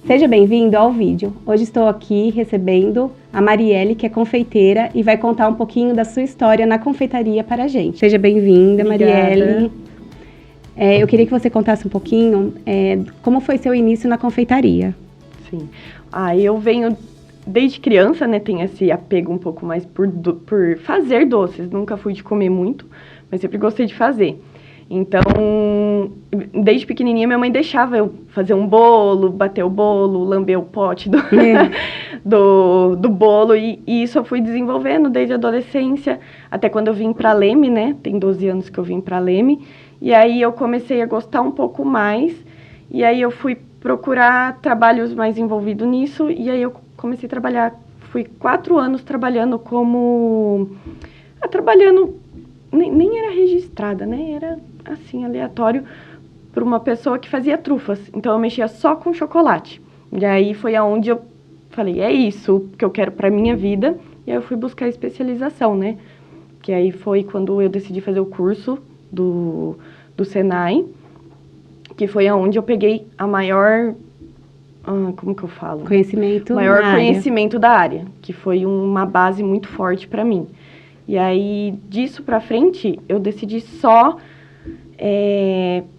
Seja bem-vindo ao vídeo. Hoje estou aqui recebendo a Marielle, que é confeiteira e vai contar um pouquinho da sua história na confeitaria para a gente. Seja bem-vinda, Marielle. Eu queria que você contasse um pouquinho como foi seu início na confeitaria. Sim. Eu venho desde criança, né? Tenho esse apego um pouco mais por fazer doces. Nunca fui de comer muito, mas sempre gostei de fazer. Então, desde pequenininha, minha mãe deixava eu fazer um bolo, bater o bolo, lamber o pote do bolo. E isso eu fui desenvolvendo desde a adolescência, até quando eu vim para Leme, né? Tem 12 anos que eu vim para Leme. E aí eu comecei a gostar um pouco mais. E aí eu fui procurar trabalhos mais envolvidos nisso. E aí eu comecei a trabalhar. Fui 4 anos trabalhando como... Nem era registrada, né? Era, assim, aleatório para uma pessoa que fazia trufas. Então, eu mexia só com chocolate. E aí, foi aonde eu falei, é isso que eu quero para minha vida. E aí, eu fui buscar especialização, né? Que aí foi quando eu decidi fazer o curso do Senai. Que foi aonde eu peguei a maior... como que eu falo? Conhecimento maior na conhecimento da área. Que foi uma base muito forte para mim. E aí, disso pra frente, eu decidi só...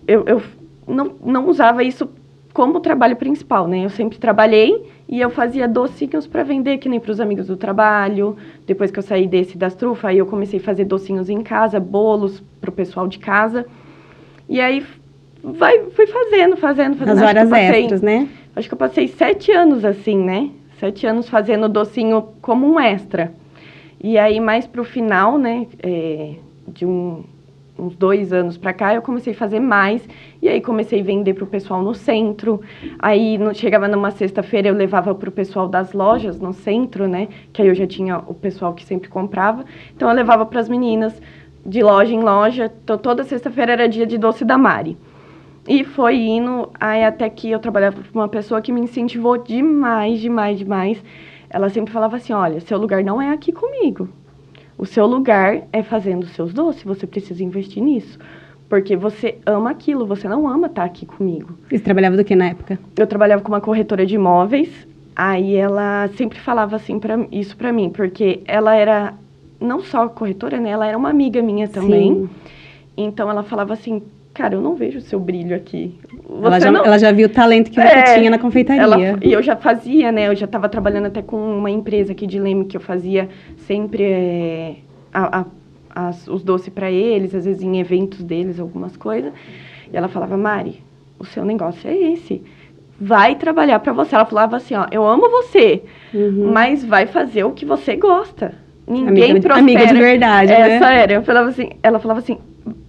Eu não usava isso como trabalho principal, né? Eu sempre trabalhei e eu fazia docinhos para vender, que nem para os amigos do trabalho. Depois que eu saí das trufas, aí eu comecei a fazer docinhos em casa, bolos pro pessoal de casa. E aí, fui fazendo. As horas extras, né? Acho que eu passei 7 anos assim, né? 7 anos fazendo docinho como um extra. E aí, mais pro final, né, de uns 2 anos pra cá, eu comecei a fazer mais. E aí, comecei a vender pro pessoal no centro. Aí, chegava numa sexta-feira, eu levava pro pessoal das lojas no centro, né? Que aí eu já tinha o pessoal que sempre comprava. Então, eu levava pras meninas de loja em loja. Então, toda sexta-feira era dia de doce da Mari. E foi indo, aí até que eu trabalhava com uma pessoa que me incentivou demais. Ela sempre falava assim, olha, seu lugar não é aqui comigo. O seu lugar é fazendo os seus doces, você precisa investir nisso. Porque você ama aquilo, você não ama estar aqui comigo. E você trabalhava do que na época? Eu trabalhava com uma corretora de imóveis, aí ela sempre falava assim isso pra mim, porque ela era não só corretora, né, ela era uma amiga minha também. Sim. Então ela falava assim, cara, eu não vejo o seu brilho aqui. Ela já viu o talento que você tinha na confeitaria. E eu já fazia, né? Eu já estava trabalhando até com uma empresa aqui de Leme, que eu fazia sempre os doces para eles, às vezes em eventos deles, algumas coisas. E ela falava, Mari, o seu negócio é esse. Vai trabalhar para você. Ela falava assim, ó, eu amo você, mas vai fazer o que você gosta. Ninguém prospera. Amiga de verdade, né? Essa era. Ela falava assim,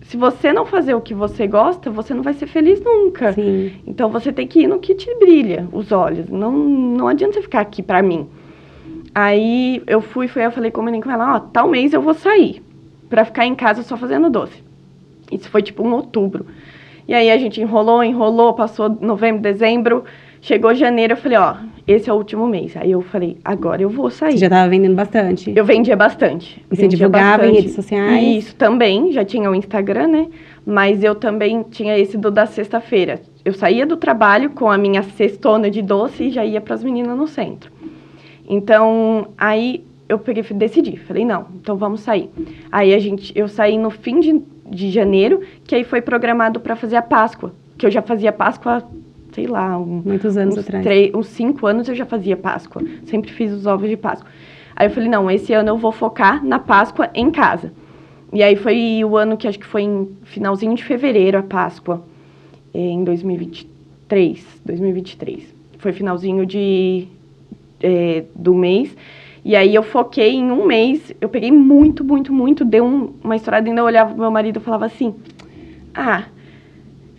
se você não fazer o que você gosta, você não vai ser feliz nunca. Sim. Então, você tem que ir no que te brilha os olhos. Não adianta você ficar aqui pra mim. Aí, eu falei com ela, ó, tal mês eu vou sair pra ficar em casa só fazendo doce. Isso foi, tipo, em outubro. E aí, a gente enrolou, passou novembro, dezembro, chegou janeiro, eu falei, ó, esse é o último mês. Aí, eu falei, agora eu vou sair. Você já tava vendendo bastante? Eu vendia bastante. E você divulgava em redes sociais? Isso, também, já tinha o Instagram, né? Mas eu também tinha esse da sexta-feira. Eu saía do trabalho com a minha cestona de doce e já ia para as meninas no centro. Então, aí eu decidi, falei, não, então vamos sair. Aí eu saí no fim de janeiro, que aí foi programado para fazer a Páscoa, que eu já fazia Páscoa, sei lá, muitos anos atrás. Uns 5 anos eu já fazia Páscoa, sempre fiz os ovos de Páscoa. Aí eu falei, não, esse ano eu vou focar na Páscoa em casa. E aí foi o ano que acho que foi em finalzinho de fevereiro a Páscoa, em 2023. Foi finalzinho do mês. E aí eu foquei em um mês, eu peguei muito, deu uma estourada, ainda eu olhava pro meu marido e falava assim,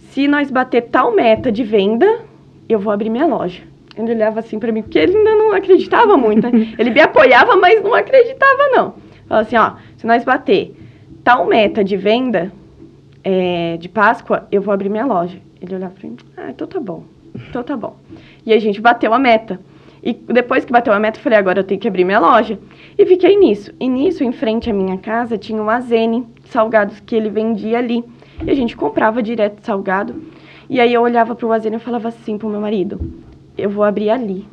se nós bater tal meta de venda, eu vou abrir minha loja. Ele olhava assim pra mim, porque ele ainda não acreditava muito, né? Ele me apoiava, mas não acreditava, não. Falava assim, ó, se nós bater tal meta de venda de Páscoa, eu vou abrir minha loja. Ele olhava pra mim, então tá bom. E a gente bateu a meta. E depois que bateu a meta, eu falei, agora eu tenho que abrir minha loja. E fiquei nisso. E nisso, em frente à minha casa, tinha um Azene, salgados que ele vendia ali. E a gente comprava direto salgado. E aí eu olhava pro Azene e falava assim pro meu marido, eu vou abrir ali.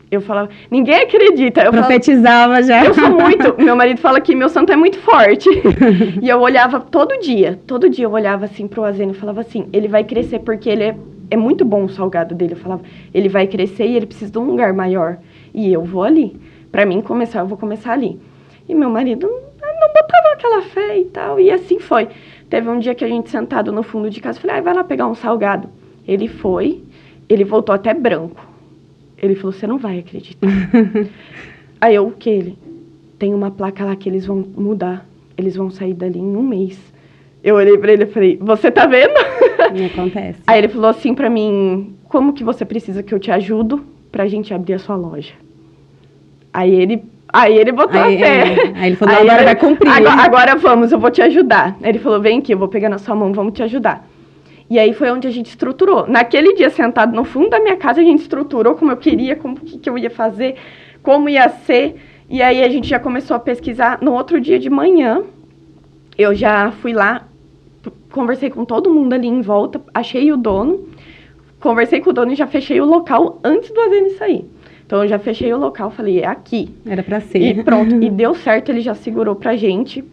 Eu falava, ninguém acredita. Eu profetizava já. Eu sou muito, meu marido fala que meu santo é muito forte. E eu olhava todo dia eu olhava assim pro Azeno e falava assim, ele vai crescer porque ele é muito bom o salgado dele. Eu falava, ele vai crescer e ele precisa de um lugar maior. E eu vou ali. Pra mim começar, eu vou começar ali. E meu marido não botava aquela fé e tal. E assim foi. Teve um dia que a gente sentado no fundo de casa, eu falei, vai lá pegar um salgado. Ele foi, ele voltou até branco. Ele falou, você não vai acreditar. Aí eu, o que ele? Tem uma placa lá que eles vão mudar. Eles vão sair dali em 1 mês. Eu olhei pra ele e falei, você tá vendo? Não acontece. Aí ele falou assim pra mim, como que você precisa que eu te ajudo pra gente abrir a sua loja? Aí ele botou a fé. Aí ele falou, agora vai cumprir. Agora vamos, eu vou te ajudar. Aí ele falou, vem aqui, eu vou pegar na sua mão, vamos te ajudar. E aí foi onde a gente estruturou. Naquele dia, sentado no fundo da minha casa, a gente estruturou como eu queria, como que eu ia fazer, como ia ser. E aí a gente já começou a pesquisar. No outro dia de manhã, eu já fui lá, conversei com todo mundo ali em volta, achei o dono, conversei com o dono e já fechei o local antes do Azene sair. Então, eu já fechei o local, falei, é aqui. Era pra ser. E pronto, e deu certo, ele já segurou pra gente.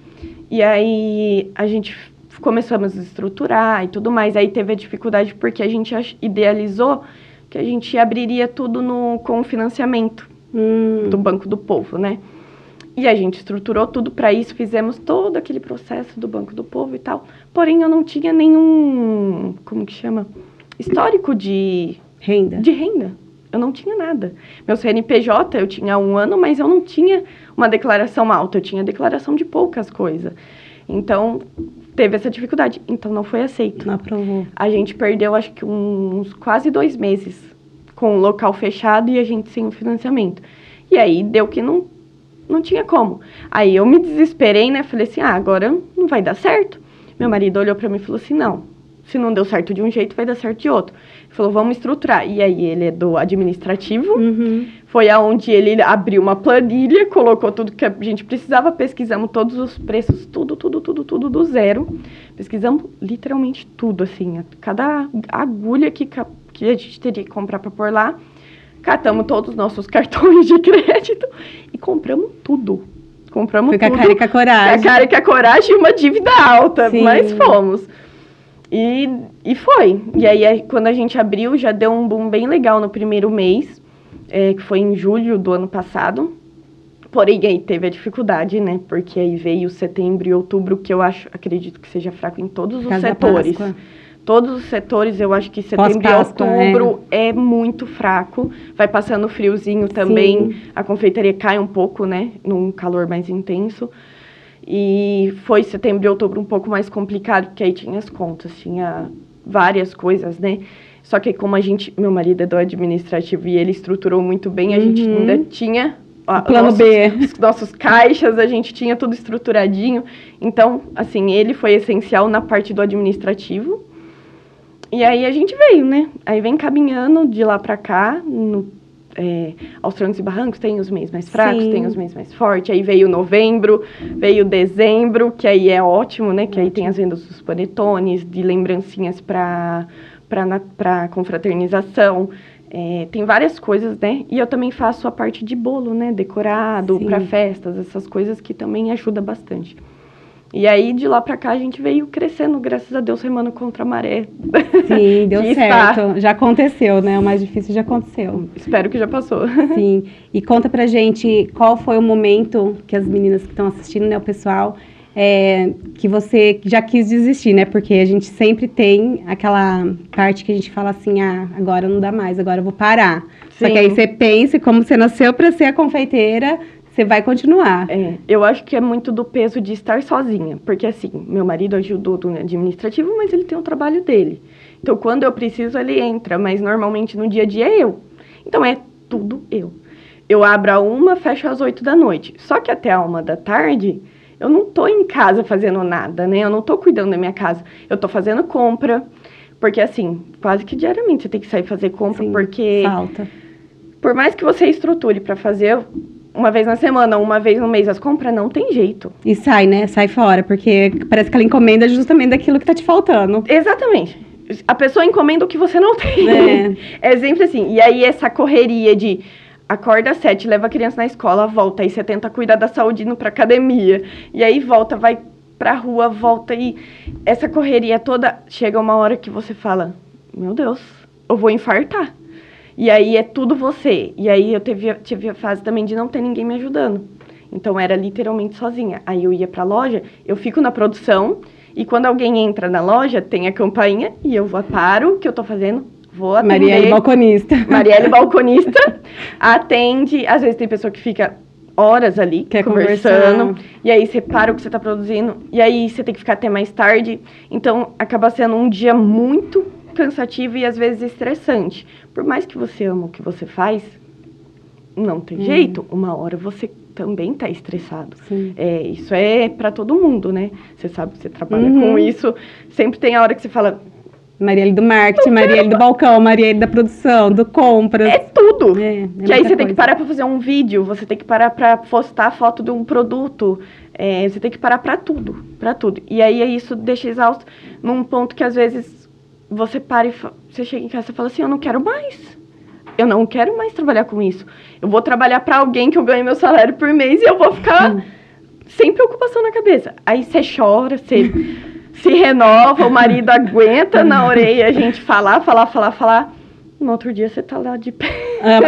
E aí, a gente começamos a estruturar e tudo mais. Aí teve a dificuldade porque a gente idealizou que a gente abriria tudo com financiamento do Banco do Povo, né? E a gente estruturou tudo para isso, fizemos todo aquele processo do Banco do Povo e tal. Porém, eu não tinha nenhum, como que chama? Histórico de renda. Eu não tinha nada. Meu CNPJ, eu tinha 1 ano, mas eu não tinha uma declaração alta. Eu tinha declaração de poucas coisas. Então, teve essa dificuldade. Então, não foi aceito. Não aprovou. A gente perdeu, acho que uns quase 2 meses com o local fechado e a gente sem o financiamento. E aí, deu que não tinha como. Aí, eu me desesperei, né? Falei assim, agora não vai dar certo. Meu marido olhou pra mim e falou assim, não. Se não deu certo de um jeito, vai dar certo de outro. Ele falou, vamos estruturar. E aí, ele é do administrativo. Foi aonde ele abriu uma planilha, colocou tudo que a gente precisava, pesquisamos todos os preços, tudo do zero. Pesquisamos literalmente tudo, assim. Cada agulha que a gente teria que comprar para pôr lá. Catamos todos os nossos cartões de crédito e compramos tudo. Compramos tudo. Foi com a cara e com a coragem. A cara e com a coragem e uma dívida alta, Sim. Mas fomos. E foi. E aí, quando a gente abriu, já deu um boom bem legal no primeiro mês, que foi em julho do ano passado. Porém, aí teve a dificuldade, né? Porque aí veio setembro e outubro, que eu acredito que seja fraco em todos os setores. Todos os setores, eu acho que setembro e outubro é muito fraco. Vai passando friozinho também. Sim. A confeitaria cai um pouco, né? Num calor mais intenso. E foi setembro e outubro um pouco mais complicado, porque aí tinha as contas, tinha várias coisas, né? Só que como meu marido é do administrativo e ele estruturou muito bem, a gente ainda tinha plano B. Os nossos caixas, a gente tinha tudo estruturadinho. Então, assim, ele foi essencial na parte do administrativo. E aí a gente veio, né? Aí vem caminhando de lá pra cá, aos trancos e barrancos, tem os meses mais fracos, Sim. Tem os meses mais fortes. Aí veio novembro, veio dezembro, que aí é ótimo, né? Que aí tem as vendas dos panetones, de lembrancinhas para confraternização. Tem várias coisas, né? E eu também faço a parte de bolo, né? Decorado, para festas, essas coisas que também ajuda bastante. E aí, de lá pra cá, a gente veio crescendo, graças a Deus, remando contra a maré. Sim, deu certo. Já aconteceu, né? O mais difícil já aconteceu. Espero que já passou. Sim. E conta pra gente qual foi o momento que as meninas que estão assistindo, né, o pessoal, que você já quis desistir, né? Porque a gente sempre tem aquela parte que a gente fala assim, agora não dá mais, agora eu vou parar. Sim. Só que aí você pensa, como você nasceu pra ser a confeiteira, você vai continuar. Eu acho que é muito do peso de estar sozinha. Porque, assim, meu marido ajudou no administrativo, mas ele tem o trabalho dele. Então, quando eu preciso, ele entra. Mas, normalmente, no dia a dia, é eu. Então, é tudo eu. Eu abro a 1, fecho às 8 da noite. Só que até a 1 da tarde, eu não tô em casa fazendo nada, né? Eu não tô cuidando da minha casa. Eu tô fazendo compra. Porque, assim, quase que diariamente você tem que sair fazer compra. Sim, porque... falta. Por mais que você estruture para fazer... Uma vez na semana, uma vez no mês, as compras não tem jeito. E sai, né? Sai fora, porque parece que ela encomenda justamente daquilo que tá te faltando. Exatamente. A pessoa encomenda o que você não tem. É sempre assim. E aí, essa correria de acorda às 7, leva a criança na escola, volta. Aí você tenta cuidar da saúde indo pra academia. E aí volta, vai pra rua, volta. E essa correria toda, chega uma hora que você fala, meu Deus, eu vou infartar. E aí é tudo você. E aí eu tive a fase também de não ter ninguém me ajudando. Então, era literalmente sozinha. Aí eu ia pra loja, eu fico na produção... E quando alguém entra na loja, tem a campainha e eu paro o que eu tô fazendo, vou atender. Marielle balconista. Marielle balconista atende. Às vezes tem pessoa que fica horas ali conversando. E aí você para o que você tá produzindo. E aí você tem que ficar até mais tarde. Então, acaba sendo um dia muito cansativo e às vezes estressante. Por mais que você ama o que você faz, não tem jeito. Uma hora você também tá estressado. Isso é para todo mundo, né? Você sabe que você trabalha com isso. Sempre tem a hora que você fala... Marielle do marketing, Marielle do balcão, Marielle da produção, do compras. É tudo. Que aí você tem que parar para fazer um vídeo, você tem que parar para postar foto de um produto. Você tem que parar para tudo, E aí isso deixa exausto num ponto que às vezes você para e você chega em casa e fala assim, eu não quero mais. Eu não quero mais trabalhar com isso. Eu vou trabalhar para alguém que eu ganhe meu salário por mês e eu vou ficar sem preocupação na cabeça. Aí você chora, você se renova, o marido aguenta na orelha a gente falar. No outro dia você tá lá de pé.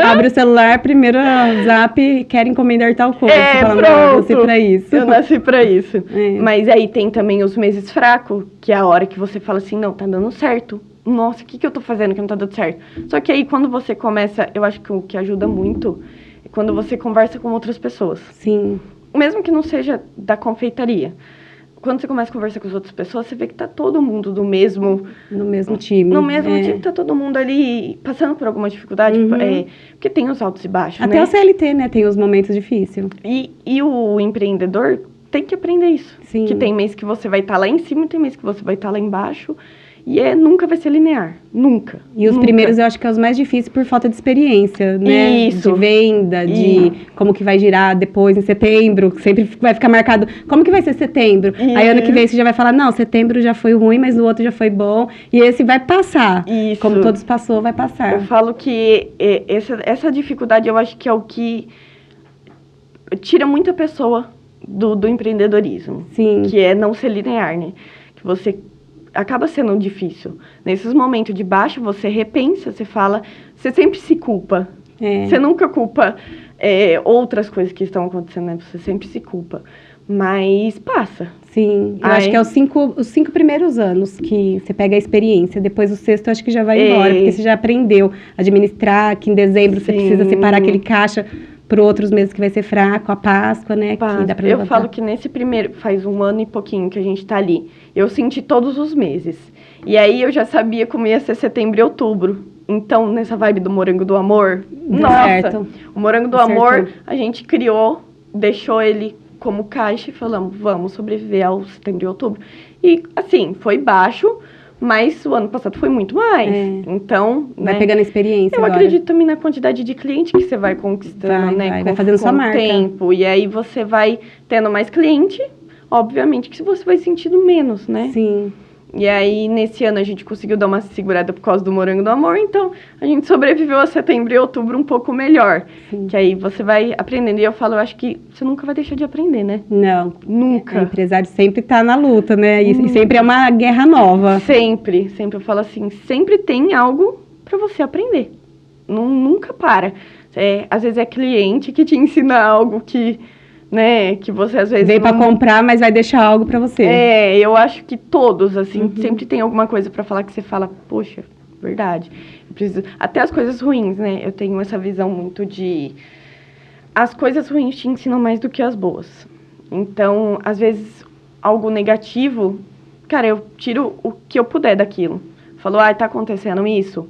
Abre o celular, primeiro zap, quer encomendar tal coisa. Você fala, não, eu nasci pra isso. Eu nasci pra isso. Mas aí tem também os meses fracos, que é a hora que você fala assim, não, tá dando certo. Nossa, o que eu tô fazendo que não tá dando certo? Só que aí, quando você começa, eu acho que o que ajuda muito é quando você conversa com outras pessoas. Sim. Mesmo que não seja da confeitaria. Quando você começa a conversar com as outras pessoas, você vê que tá todo mundo no mesmo time. No mesmo time, tá todo mundo ali passando por alguma dificuldade. Porque tem os altos e baixos, Até o CLT, né? Tem os momentos difíceis. E o empreendedor tem que aprender isso. Sim. Que tem mês que você vai estar lá em cima e tem mês que você vai estar lá embaixo. E nunca vai ser linear. Nunca. E os primeiros eu acho que é os mais difíceis por falta de experiência, né? Isso. De venda, de como que vai girar depois em setembro. Sempre vai ficar marcado. Como que vai ser setembro? Aí ano que vem você já vai falar, não, setembro já foi ruim, mas o outro já foi bom. E esse vai passar. Isso. Como todos passou, vai passar. Eu falo que essa dificuldade eu acho que é o que tira muita pessoa do empreendedorismo. Sim. Que é não ser linear, né? Que você... acaba sendo difícil. Nesses momentos de baixo, você repensa, você fala... Você sempre se culpa. Você nunca culpa outras coisas que estão acontecendo, né? Você sempre se culpa. Mas passa. Sim. Eu acho que é os 5 primeiros anos que você pega a experiência. Depois o sexto, eu acho que já vai embora. Porque você já aprendeu a administrar, que em dezembro você precisa separar aquele caixa... para outros meses que vai ser fraco, a Páscoa, né? Que dá pra eu falo que nesse primeiro, faz 1 ano e pouquinho que a gente tá ali, eu senti todos os meses. E aí eu já sabia como ia ser setembro e outubro. Então, nessa vibe do Morango do Amor, certo. O Morango do Amor, a gente criou, deixou ele como caixa e falamos, vamos sobreviver ao setembro e outubro. E, assim, foi baixo, mas o ano passado foi muito mais. Então, vai pegando experiência. Eu acredito também na quantidade de cliente que você vai conquistando, né? Vai fazendo sua marca. Tempo. E aí você vai tendo mais cliente, obviamente que você vai sentindo menos, né? Sim. E aí, nesse ano, a gente conseguiu dar uma segurada por causa do Morango do Amor, então a gente sobreviveu a setembro e outubro um pouco melhor. Sim. Que aí você vai aprendendo. E eu falo, eu acho que você nunca vai deixar de aprender, né? Não. Nunca. O empresário sempre tá na luta, né? E sempre é uma guerra nova. Sempre. Sempre eu falo assim, sempre tem algo para você aprender. Nunca para. Às vezes é cliente que te ensina algo que... né, que você às vezes... Veio pra comprar, mas vai deixar algo pra você. Eu acho que todos, assim, sempre tem alguma coisa pra falar que você fala, poxa, verdade. Eu preciso... Até as coisas ruins, né, eu tenho essa visão muito de... As coisas ruins te ensinam mais do que as boas. Então, às vezes, algo negativo, cara, eu tiro o que eu puder daquilo. Falo, tá acontecendo isso?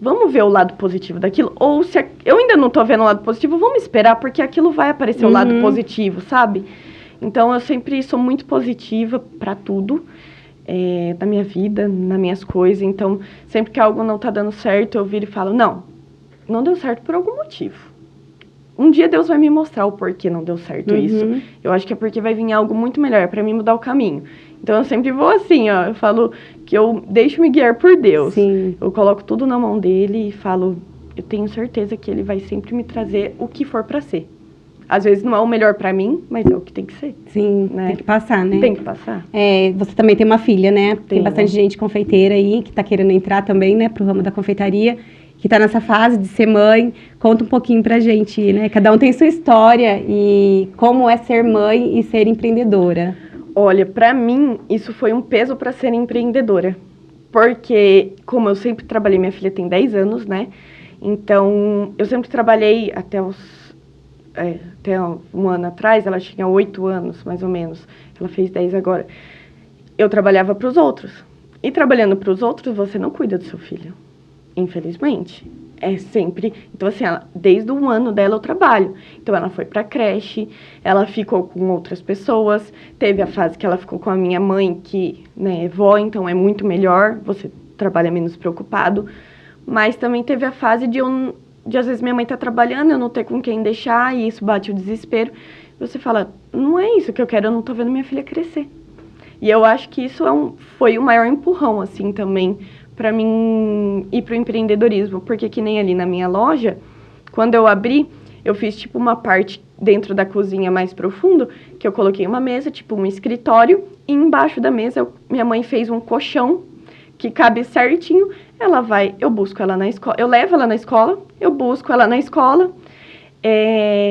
Vamos ver o lado positivo daquilo. Ou se eu ainda não tô vendo o lado positivo, vamos esperar, porque aquilo vai aparecer o lado positivo, sabe? Então, eu sempre sou muito positiva pra tudo. Na minha vida, nas minhas coisas. Então, sempre que algo não tá dando certo, eu viro e falo, não deu certo por algum motivo. Um dia Deus vai me mostrar o porquê não deu certo isso. Eu acho que é porque vai vir algo muito melhor pra mim mudar o caminho. Então, eu sempre vou assim, ó. Eu falo que eu deixo me guiar por Deus. Sim. Eu coloco tudo na mão dele e falo, eu tenho certeza que ele vai sempre me trazer o que for pra ser. Às vezes não é o melhor pra mim, mas é o que tem que ser. Sim, né? tem que passar, né? Tem que passar. Você também tem uma filha, né? Tem Tenho. bastante gente confeiteira aí que tá querendo entrar também, né, pro ramo da confeitaria, que tá nessa fase de ser mãe. Conta um pouquinho pra gente, né? Cada um tem sua história e como é ser mãe e ser empreendedora. Olha, pra mim, isso foi um peso pra ser empreendedora. Porque, como eu sempre trabalhei, minha filha tem 10 anos, né? Então, eu sempre trabalhei até um ano atrás, ela tinha 8 anos, mais ou menos. Ela fez 10 agora. Eu trabalhava para os outros. E trabalhando para os outros, você não cuida do seu filho. Infelizmente. É sempre... Então, assim, desde o 1 ano dela eu trabalho. Então, ela foi para creche, ela ficou com outras pessoas. Teve a fase que ela ficou com a minha mãe, que, né, é vó, então é muito melhor. Você trabalha menos preocupado. Mas também teve a fase de às vezes minha mãe tá trabalhando, eu não ter com quem deixar, e isso bate o desespero. Você fala, não é isso que eu quero, eu não tô vendo minha filha crescer. E eu acho que isso foi o maior empurrão, assim, também, pra mim ir pro empreendedorismo. Porque que nem ali na minha loja, quando eu abri, eu fiz, tipo, uma parte dentro da cozinha mais profundo, que eu coloquei uma mesa, tipo, um escritório, e embaixo da mesa, minha mãe fez um colchão, que cabe certinho, eu busco ela na escola, eu levo ela na escola, eu busco ela na escola,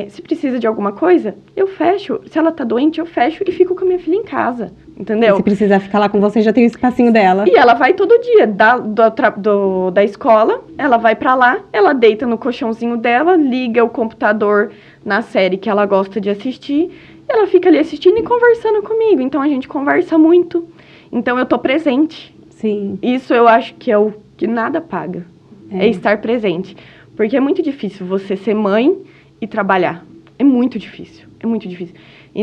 se precisa de alguma coisa, eu fecho, se ela tá doente, eu fecho e fico com a minha filha em casa, entendeu? E se precisar ficar lá com você, já tem o espacinho dela. E ela vai todo dia, da escola, ela vai pra lá, ela deita no colchãozinho dela, liga o computador na série que ela gosta de assistir, e ela fica ali assistindo e conversando comigo, então a gente conversa muito, então eu tô presente. Sim. Isso eu acho que é o que nada paga. É estar presente. Porque é muito difícil você ser mãe e trabalhar. É muito difícil. É muito difícil. E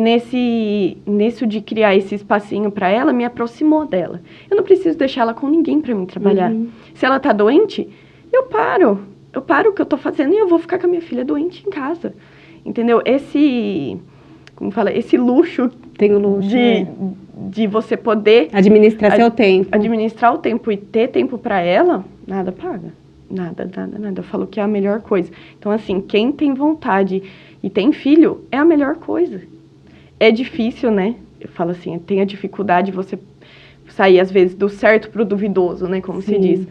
nisso de criar esse espacinho para ela, me aproximou dela. Eu não preciso deixar ela com ninguém para mim trabalhar. Uhum. Se ela tá doente, eu paro. Eu paro o que eu tô fazendo e eu vou ficar com a minha filha doente em casa. Entendeu? Esse luxo, tem o luxo de você poder administrar seu tempo. Administrar o tempo e ter tempo para ela, nada paga. Nada. Eu falo que é a melhor coisa. Então, assim, quem tem vontade e tem filho, é a melhor coisa. É difícil, né? Eu falo assim, tem a dificuldade de você sair, às vezes, do certo pro duvidoso, né? Como se diz.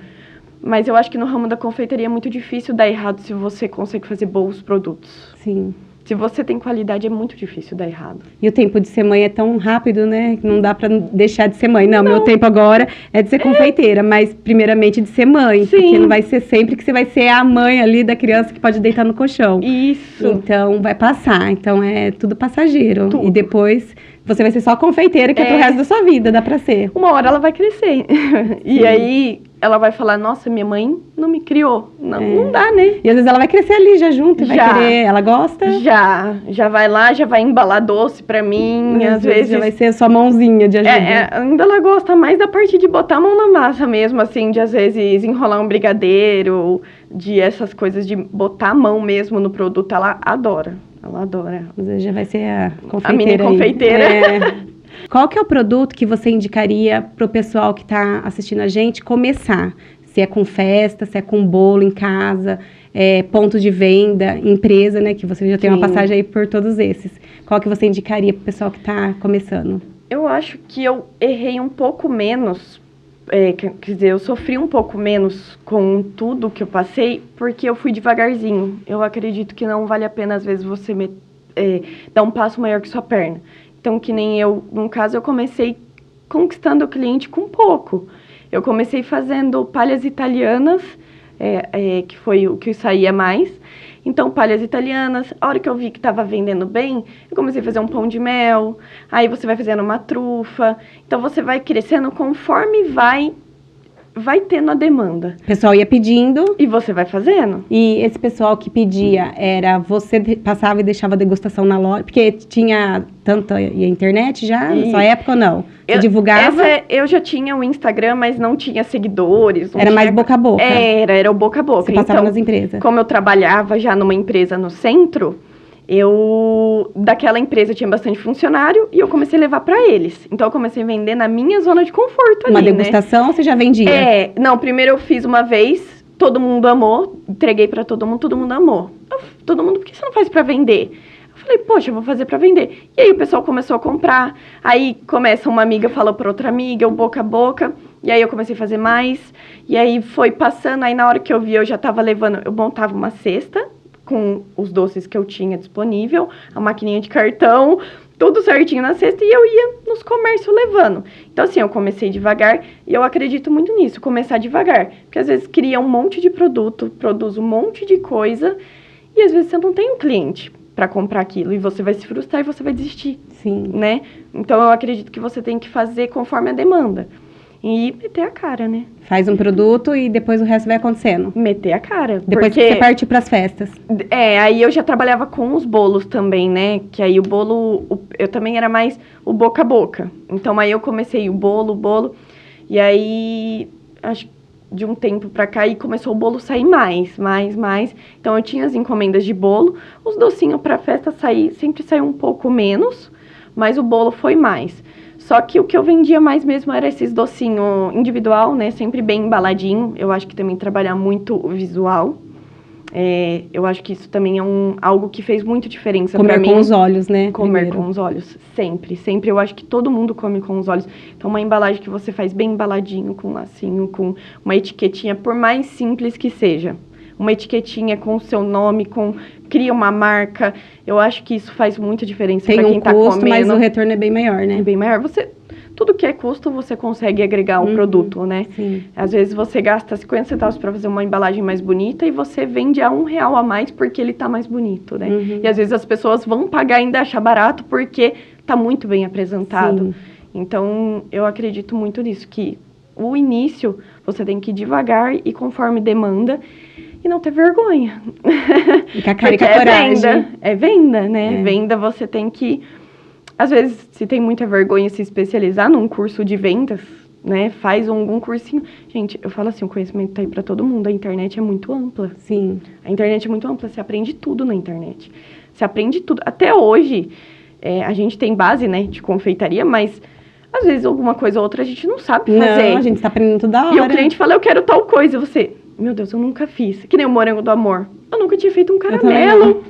Mas eu acho que no ramo da confeitaria é muito difícil dar errado se você consegue fazer bons produtos. Sim. Se você tem qualidade, é muito difícil dar errado. E o tempo de ser mãe é tão rápido, né? Que não dá pra deixar de ser mãe. Não, meu tempo agora é de ser confeiteira, mas primeiramente de ser mãe. Sim. Porque não vai ser sempre que você vai ser a mãe ali da criança que pode deitar no colchão. Isso. Então, vai passar. Então, é tudo passageiro. Tudo. E depois, você vai ser só confeiteira, que é pro resto da sua vida, dá pra ser. Uma hora ela vai crescer. E aí, ela vai falar, nossa, minha mãe não me criou. Não dá, né? E às vezes ela vai crescer ali já junto e vai querer. Ela gosta? Já vai lá, já vai embalar doce pra mim. Às vezes já vai ser a sua mãozinha de ajuda. Ainda ela gosta mais da parte de botar a mão na massa mesmo, assim, de às vezes enrolar um brigadeiro, de essas coisas de botar a mão mesmo no produto. Ela adora. Ela adora. Às vezes já vai ser a confeiteira. A mini confeiteira. Qual que é o produto que você indicaria pro pessoal que está assistindo a gente começar? Se é com festa, se é com bolo em casa, ponto de venda, empresa, né? Que você já tem uma passagem aí por todos esses. Qual que você indicaria pro pessoal que está começando? Eu acho que eu errei um pouco menos, quer dizer, eu sofri um pouco menos com tudo que eu passei, porque eu fui devagarzinho. Eu acredito que não vale a pena, às vezes, você dar um passo maior que sua perna. Então, que nem eu, no caso, eu comecei conquistando o cliente com pouco. Eu comecei fazendo palhas italianas, que foi o que saía mais. Então, palhas italianas, a hora que eu vi que estava vendendo bem, eu comecei a fazer um pão de mel, aí você vai fazendo uma trufa. Então, você vai crescendo conforme vai tendo a demanda. O pessoal ia pedindo. E você vai fazendo. E esse pessoal que pedia, você passava e deixava a degustação na loja? Porque tinha tanto a internet já, na sua época ou não? Você divulgava? Eu já tinha o Instagram, mas não tinha seguidores. Era mais boca a boca? Era o boca a boca. Você passava nas empresas? Como eu trabalhava já numa empresa no centro, daquela empresa tinha bastante funcionário e eu comecei a levar para eles. Então, eu comecei a vender na minha zona de conforto ali, Uma degustação, né? Você já vendia? Não, primeiro eu fiz uma vez, todo mundo amou, entreguei para todo mundo amou. Todo mundo, por que você não faz para vender? Eu falei, poxa, eu vou fazer para vender. E aí o pessoal começou a comprar, aí uma amiga falou para outra amiga, o boca a boca, e aí eu comecei a fazer mais, e aí foi passando, aí na hora que eu vi, eu já tava levando, eu montava uma cesta, com os doces que eu tinha disponível, a maquininha de cartão, tudo certinho na cesta, e eu ia nos comércios levando. Então, assim, eu comecei devagar, e eu acredito muito nisso, começar devagar. Porque, às vezes, cria um monte de produto, produz um monte de coisa, e, às vezes, você não tem um cliente para comprar aquilo, e você vai se frustrar e você vai desistir. Sim. Né? Então, eu acredito que você tem que fazer conforme a demanda. E meter a cara, né? Faz um produto e depois o resto vai acontecendo. Meter a cara. Depois que você parte para as festas. Aí eu já trabalhava com os bolos também, né? Que aí o bolo, eu também era mais o boca a boca. Então aí eu comecei o bolo. E aí, acho que de um tempo pra cá, aí começou o bolo sair mais. Então eu tinha as encomendas de bolo. Os docinhos pra festa sempre saiu um pouco menos, mas o bolo foi mais. Só que o que eu vendia mais mesmo era esses docinhos individual, né? Sempre bem embaladinho. Eu acho que também trabalhar muito o visual. Eu acho que isso também é algo que fez muito diferença pra mim. Comer com os olhos, né? Comer primeiro. com os olhos. Sempre. Eu acho que todo mundo come com os olhos. Então, uma embalagem que você faz bem embaladinho, com um lacinho, com uma etiquetinha, por mais simples que seja. Uma etiquetinha com o seu nome, cria uma marca. Eu acho que isso faz muita diferença para quem tá comendo. Tem um custo, mas o retorno é bem maior, né? É bem maior. Tudo que é custo, você consegue agregar um produto, né? Sim. Às vezes você gasta 50 centavos para fazer uma embalagem mais bonita e você vende a R$1 a mais porque ele tá mais bonito, né? E às vezes as pessoas vão pagar e ainda achar barato porque tá muito bem apresentado. Sim. Então, eu acredito muito nisso, que o início você tem que ir devagar e conforme demanda. E não ter vergonha. E com a cara e com a coragem. É venda, né? Venda, você tem que... Às vezes, se tem muita vergonha, se especializar num curso de vendas, né? Faz algum cursinho. Gente, eu falo assim, o conhecimento tá aí pra todo mundo. A internet é muito ampla. Sim. A internet é muito ampla. Você aprende tudo na internet. Você aprende tudo. Até hoje, a gente tem base, né? De confeitaria, mas... Às vezes, alguma coisa ou outra a gente não sabe fazer. Não, a gente tá aprendendo toda hora. E o cliente fala, eu quero tal coisa. E você... Meu Deus, eu nunca fiz. Que nem o morango do amor. Eu nunca tinha feito um caramelo.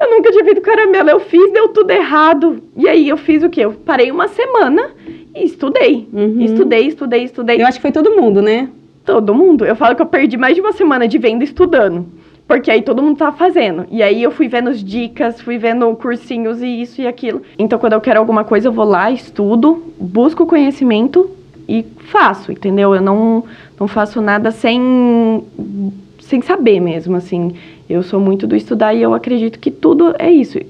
Eu nunca tinha feito caramelo. Eu fiz, deu tudo errado. E aí, eu fiz o quê? Eu parei uma semana e estudei. Estudei. Eu acho que foi todo mundo, né? Todo mundo. Eu falo que eu perdi mais de uma semana de venda estudando. Porque aí todo mundo tava fazendo. E aí, eu fui vendo as dicas, fui vendo cursinhos e isso e aquilo. Então, quando eu quero alguma coisa, eu vou lá, estudo, busco conhecimento e faço, entendeu? Eu não faço nada sem saber mesmo, assim. Eu sou muito do estudar e eu acredito que tudo é isso.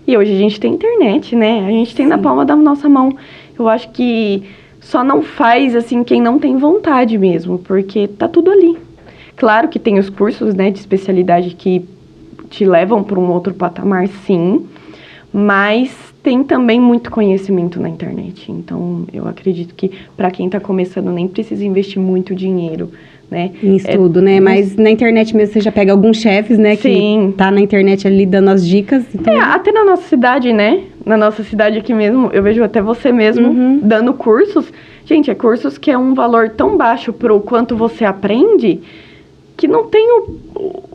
E hoje a gente tem internet, né? A gente tem na palma da nossa mão. Eu acho que só não faz, assim, quem não tem vontade mesmo, porque tá tudo ali. Claro que tem os cursos, né, de especialidade que te levam para um outro patamar, sim, mas tem também muito conhecimento na internet. Então, eu acredito que para quem está começando nem precisa investir muito dinheiro, né? Em estudo, né? Mas na internet mesmo você já pega alguns chefes, né? Sim. Que tá na internet ali dando as dicas. Então... até na nossa cidade, né? Na nossa cidade aqui mesmo, eu vejo até você mesmo dando cursos. Gente, cursos que é um valor tão baixo pro quanto você aprende, que não tem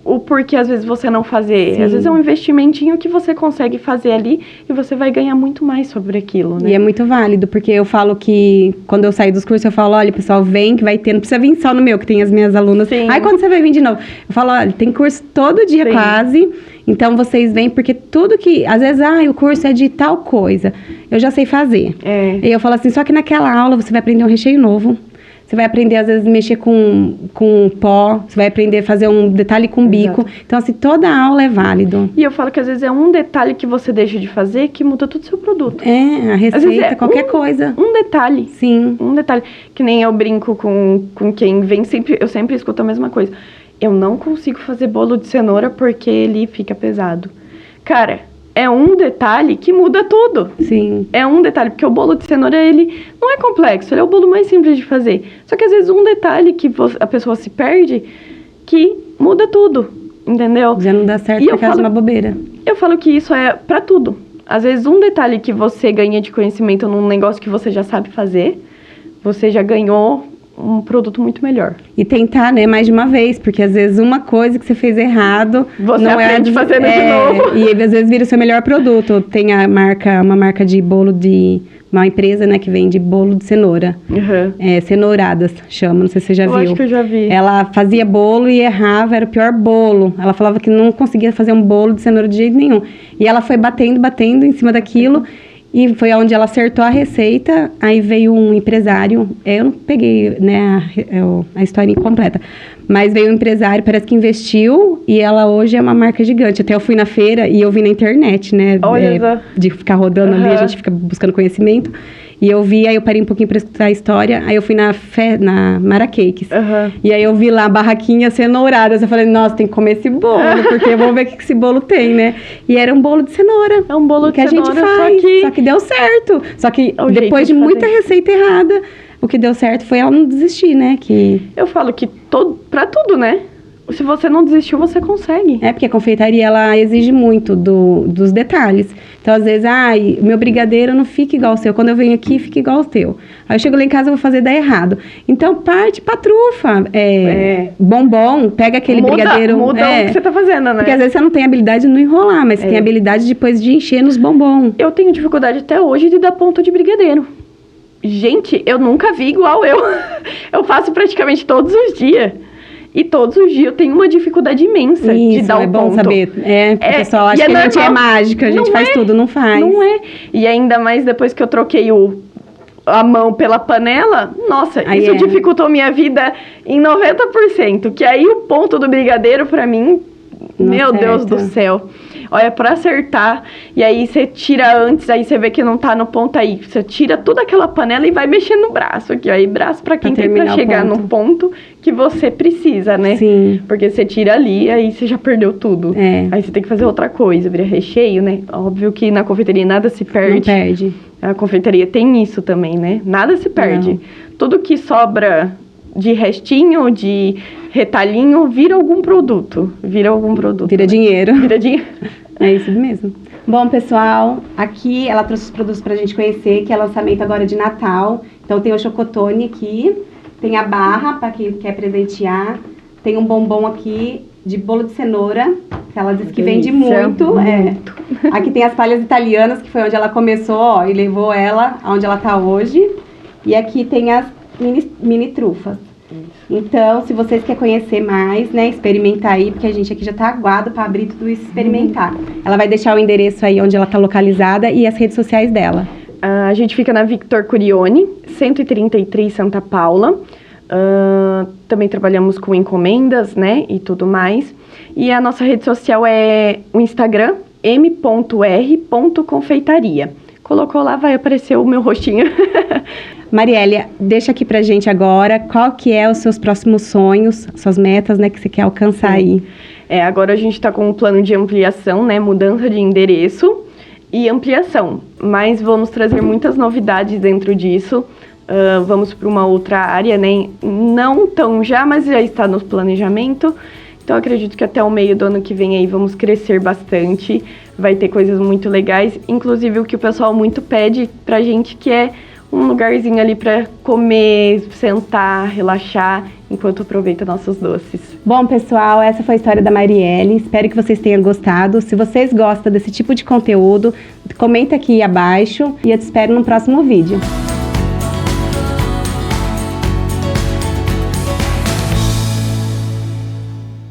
o porquê, às vezes, você não fazer. Sim. Às vezes é um investimentinho que você consegue fazer ali e você vai ganhar muito mais sobre aquilo, né? E é muito válido, porque eu falo que, quando eu saio dos cursos, eu falo, olha, pessoal, vem que vai ter, não precisa vir só no meu, que tem as minhas alunas. Sim. Aí, quando você vai vir de novo? Eu falo, olha, tem curso todo dia quase, então vocês vêm, porque tudo que, às vezes, o curso é de tal coisa, eu já sei fazer. E eu falo assim, só que naquela aula você vai aprender um recheio novo. Você vai aprender, às vezes, mexer com pó. Você vai aprender a fazer um detalhe com bico. Então, assim, toda aula é válido. E eu falo que, às vezes, é um detalhe que você deixa de fazer que muda todo o seu produto. A receita, qualquer coisa. Um detalhe. Sim. Um detalhe. Que nem eu brinco com quem vem, eu sempre escuto a mesma coisa. Eu não consigo fazer bolo de cenoura porque ele fica pesado. Cara... É um detalhe que muda tudo. Sim. É um detalhe, porque o bolo de cenoura, ele não é complexo, ele é o bolo mais simples de fazer. Só que às vezes um detalhe que a pessoa se perde, que muda tudo, entendeu? Já não dá certo por causa de uma bobeira. Eu falo que isso é pra tudo. Às vezes, um detalhe que você ganha de conhecimento num negócio que você já sabe fazer, você já ganhou um produto muito melhor. E tentar, né, mais de uma vez, porque às vezes uma coisa que você fez errado... Você não aprende fazendo de novo. E às vezes vira o seu melhor produto. Tem uma marca de bolo de... Uma empresa, né, que vende bolo de cenoura. Uhum. Cenouradas, chama, não sei se você já viu. Eu acho que eu já vi. Ela fazia bolo e errava, era o pior bolo. Ela falava que não conseguia fazer um bolo de cenoura de jeito nenhum. E ela foi batendo em cima daquilo... E foi onde ela acertou a receita, aí veio um empresário, eu não peguei, né, a história incompleta, mas veio um empresário, parece que investiu, e ela hoje é uma marca gigante. Até eu fui na feira e eu vi na internet, né, de ficar rodando ali, a gente fica buscando conhecimento, e eu vi, aí eu parei um pouquinho para escutar a história, aí eu fui na Mara Cakes, e aí eu vi lá barraquinhas cenouradas, eu falei, nossa, tem que comer esse bolo, porque vamos ver o que esse bolo tem, né, e era um bolo de cenoura. É um bolo de cenoura que a gente faz, só que deu certo. Só que depois de muita receita errada, o que deu certo foi ela não desistir, né? Eu falo que pra tudo, né? Se você não desistiu, você consegue. Porque a confeitaria, ela exige muito dos detalhes. Então, às vezes, meu brigadeiro não fica igual ao seu. Quando eu venho aqui, fica igual ao teu. Aí eu chego lá em casa, eu vou fazer dar errado. Então, parte pra trufa. Bombom, pega aquele brigadeiro... Muda o que você tá fazendo, né? Porque às vezes você não tem habilidade de não enrolar, mas você tem habilidade depois de encher nos bombom. Eu tenho dificuldade até hoje de dar ponto de brigadeiro. Gente, eu nunca vi igual eu. Eu faço praticamente todos os dias. E todos os dias eu tenho uma dificuldade imensa de dar o ponto. É bom saber. O pessoal acha que a gente é mágica, a gente faz tudo, não faz. Não é. E ainda mais depois que eu troquei a mão pela panela, nossa, isso dificultou minha vida em 90%. Que aí o ponto do brigadeiro, pra mim, meu Deus do céu. Olha, pra acertar, e aí você tira antes, aí você vê que não tá no ponto, aí você tira toda aquela panela e vai mexendo no braço aqui, ó. Aí braço pra quem tem pra chegar no ponto que você precisa, né? Sim. Porque você tira ali, aí você já perdeu tudo. Aí você tem que fazer outra coisa, vira recheio, né? Óbvio que na confeitaria nada se perde. Não perde. A confeitaria tem isso também, né? Nada se perde. Não. Tudo que sobra de restinho, de retalhinho, vira algum produto. Vira dinheiro. Vira dinheiro. É isso mesmo. Bom, pessoal, aqui ela trouxe os produtos pra gente conhecer, que é lançamento agora de Natal. Então tem o chocotone aqui, tem a barra pra quem quer presentear, tem um bombom aqui de bolo de cenoura, que ela disse que vende muito. Aqui tem as palhas italianas, que foi onde ela começou, e levou ela aonde ela tá hoje. E aqui tem as mini trufas. Então, se vocês querem conhecer mais, né, experimentar aí, porque a gente aqui já tá aguado para abrir tudo isso e experimentar. Ela vai deixar o endereço aí onde ela tá localizada e as redes sociais dela. A gente fica na Victor Curione, 133 Santa Paula. Também trabalhamos com encomendas, né, e tudo mais. E a nossa rede social é o Instagram, m.r.confeitaria. Colocou lá, vai aparecer o meu rostinho. Marielle, deixa aqui pra gente agora qual que é os seus próximos sonhos, suas metas, né, que você quer alcançar aí. Agora a gente tá com um plano de ampliação, né, mudança de endereço e ampliação. Mas vamos trazer muitas novidades dentro disso. Vamos para uma outra área, né, não tão já, mas já está no planejamento. Então, acredito que até o meio do ano que vem aí vamos crescer bastante. Vai ter coisas muito legais, inclusive o que o pessoal muito pede pra gente, que é um lugarzinho ali pra comer, sentar, relaxar, enquanto aproveita nossos doces. Bom, pessoal, essa foi a história da Marielle. Espero que vocês tenham gostado. Se vocês gostam desse tipo de conteúdo, comenta aqui abaixo e eu te espero no próximo vídeo.